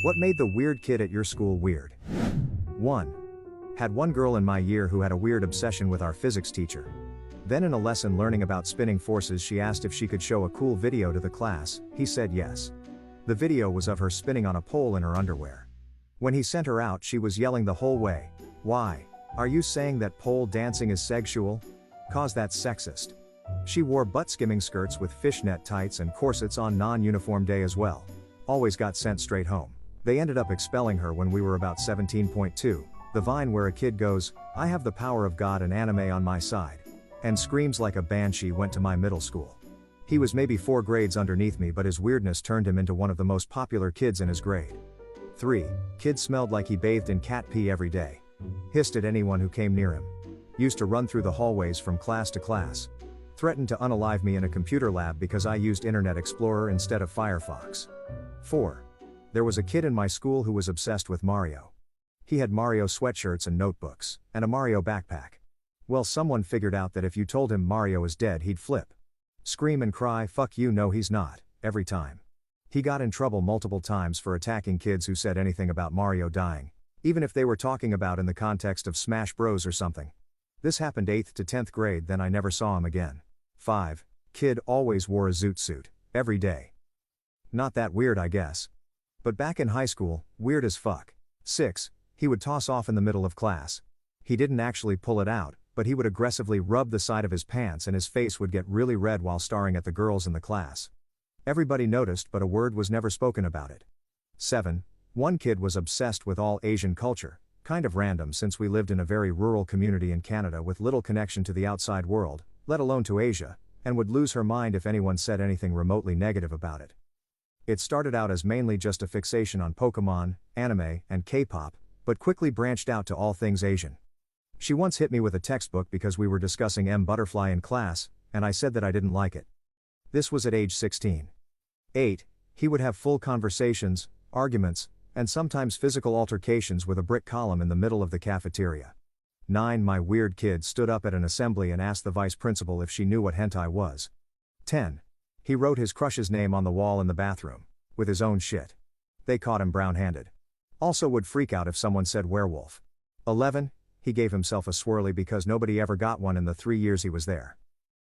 What made the weird kid at your school weird? 1. Had one girl in my year who had a weird obsession with our physics teacher. Then in a lesson learning about spinning forces, she asked if she could show a cool video to the class. He said yes. The video was of her spinning on a pole in her underwear. When he sent her out, she was yelling the whole way, "Why? Are you saying that pole dancing is sexual? 'Cause that's sexist." She wore butt-skimming skirts with fishnet tights and corsets on non-uniform day as well. Always got sent straight home. They ended up expelling her when we were about 17.2. The Vine where a kid goes, "I have the power of God and anime on my side," and screams like a banshee went to my middle school. He was maybe 4 grades underneath me, but his weirdness turned him into one of the most popular kids in his grade. 3. Kid smelled like he bathed in cat pee every day. Hissed at anyone who came near him. Used to run through the hallways from class to class. Threatened to unalive me in a computer lab because I used Internet Explorer instead of Firefox. 4. There was a kid in my school who was obsessed with Mario. He had Mario sweatshirts and notebooks, and a Mario backpack. Well, someone figured out that if you told him Mario is dead, he'd flip. Scream and cry, "Fuck you, no he's not," every time. He got in trouble multiple times for attacking kids who said anything about Mario dying, even if they were talking about in the context of Smash Bros or something. This happened 8th to 10th grade, then I never saw him again. 5. Kid always wore a zoot suit, every day. Not that weird, I guess. But back in high school, weird as fuck. 6. He would toss off in the middle of class. He didn't actually pull it out, but he would aggressively rub the side of his pants and his face would get really red while staring at the girls in the class. Everybody noticed, but a word was never spoken about it. 7. One kid was obsessed with all Asian culture, kind of random since we lived in a very rural community in Canada with little connection to the outside world, let alone to Asia, and would lose her mind if anyone said anything remotely negative about it. It started out as mainly just a fixation on Pokemon, anime, and K-pop, but quickly branched out to all things Asian. She once hit me with a textbook because we were discussing M. Butterfly in class, and I said that I didn't like it. This was at age 16. 8. He would have full conversations, arguments, and sometimes physical altercations with a brick column in the middle of the cafeteria. 9. My weird kid stood up at an assembly and asked the vice principal if she knew what hentai was. 10. He wrote his crush's name on the wall in the bathroom, with his own shit. They caught him brown-handed. Also would freak out if someone said werewolf. 11. He gave himself a swirly because nobody ever got one in the 3 years he was there.